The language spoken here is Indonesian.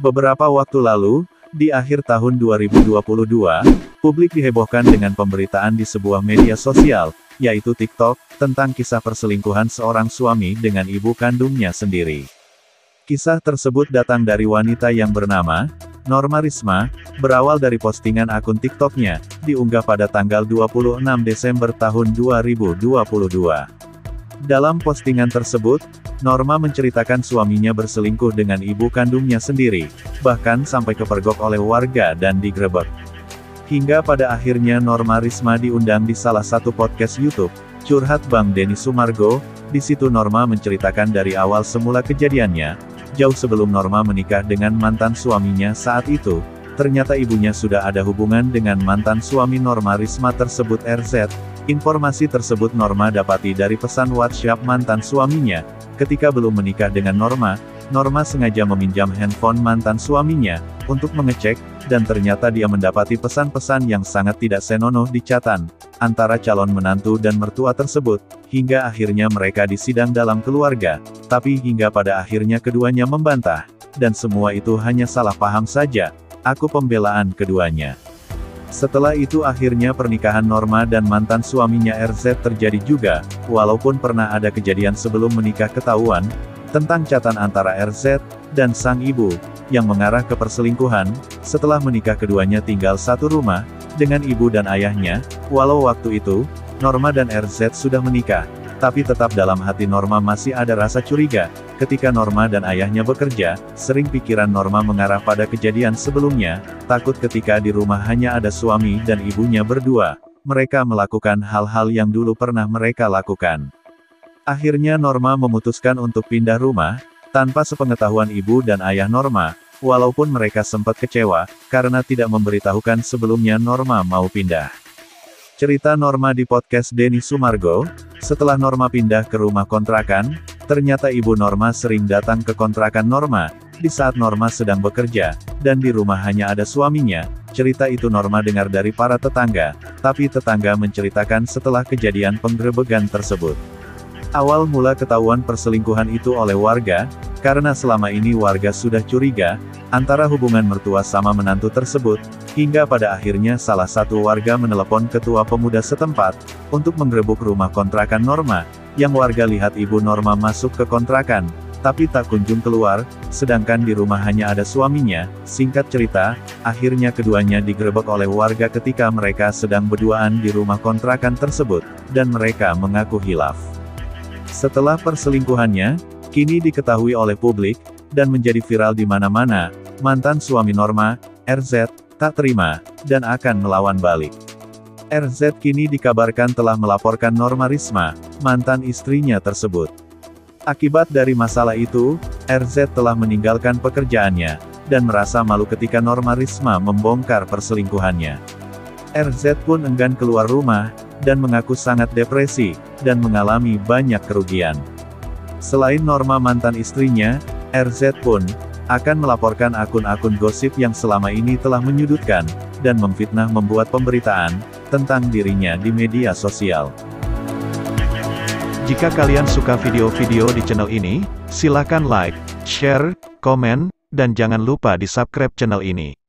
Beberapa waktu lalu, di akhir tahun 2022, publik dihebohkan dengan pemberitaan di sebuah media sosial, yaitu TikTok, tentang kisah perselingkuhan seorang suami dengan ibu kandungnya sendiri. Kisah tersebut datang dari wanita yang bernama Norma Risma, berawal dari postingan akun TikToknya, diunggah pada tanggal 26 Desember tahun 2022. Dalam postingan tersebut, Norma menceritakan suaminya berselingkuh dengan ibu kandungnya sendiri, bahkan sampai kepergok oleh warga dan digrebek. Hingga pada akhirnya Norma Risma diundang di salah satu podcast YouTube, Curhat Bang Denny Sumargo. Di situ Norma menceritakan dari awal semula kejadiannya, jauh sebelum Norma menikah dengan mantan suaminya saat itu. Ternyata ibunya sudah ada hubungan dengan mantan suami Norma Risma tersebut, RZ. Informasi tersebut Norma dapati dari pesan WhatsApp mantan suaminya. Ketika belum menikah dengan Norma, Norma sengaja meminjam handphone mantan suaminya untuk mengecek, dan ternyata dia mendapati pesan-pesan yang sangat tidak senonoh di chatan antara calon menantu dan mertua tersebut, hingga akhirnya mereka disidang dalam keluarga. Tapi hingga pada akhirnya keduanya membantah, dan semua itu hanya salah paham saja. Aku pembelaan keduanya. Setelah itu akhirnya pernikahan Norma dan mantan suaminya RZ terjadi juga, walaupun pernah ada kejadian sebelum menikah ketahuan, tentang chatan antara RZ dan sang ibu, yang mengarah ke perselingkuhan. Setelah menikah keduanya tinggal satu rumah, dengan ibu dan ayahnya, walau waktu itu, Norma dan RZ sudah menikah, tapi tetap dalam hati Norma masih ada rasa curiga. Ketika Norma dan ayahnya bekerja, sering pikiran Norma mengarah pada kejadian sebelumnya, takut ketika di rumah hanya ada suami dan ibunya berdua, mereka melakukan hal-hal yang dulu pernah mereka lakukan. Akhirnya Norma memutuskan untuk pindah rumah, tanpa sepengetahuan ibu dan ayah Norma, walaupun mereka sempat kecewa, karena tidak memberitahukan sebelumnya Norma mau pindah. Cerita Norma di podcast Denny Sumargo. Setelah Norma pindah ke rumah kontrakan, ternyata ibu Norma sering datang ke kontrakan Norma, di saat Norma sedang bekerja, dan di rumah hanya ada suaminya. Cerita itu Norma dengar dari para tetangga, tapi tetangga menceritakan setelah kejadian penggerebekan tersebut. Awal mula ketahuan perselingkuhan itu oleh warga, karena selama ini warga sudah curiga, antara hubungan mertua sama menantu tersebut, hingga pada akhirnya salah satu warga menelepon ketua pemuda setempat, untuk menggerebek rumah kontrakan Norma, yang warga lihat ibu Norma masuk ke kontrakan, tapi tak kunjung keluar, sedangkan di rumah hanya ada suaminya. Singkat cerita, akhirnya keduanya digerebek oleh warga ketika mereka sedang berduaan di rumah kontrakan tersebut, dan mereka mengaku hilaf. Setelah perselingkuhannya, kini diketahui oleh publik, dan menjadi viral di mana-mana, mantan suami Norma, RZ, tak terima, dan akan melawan balik. RZ kini dikabarkan telah melaporkan Norma Risma, mantan istrinya tersebut. Akibat dari masalah itu, RZ telah meninggalkan pekerjaannya, dan merasa malu ketika Norma Risma membongkar perselingkuhannya. RZ pun enggan keluar rumah, dan mengaku sangat depresi, dan mengalami banyak kerugian. Selain Norma mantan istrinya, RZ pun akan melaporkan akun-akun gosip yang selama ini telah menyudutkan, dan memfitnah membuat pemberitaan tentang dirinya di media sosial. Jika kalian suka video-video di channel ini, silakan like, share, komen, dan jangan lupa di subscribe channel ini.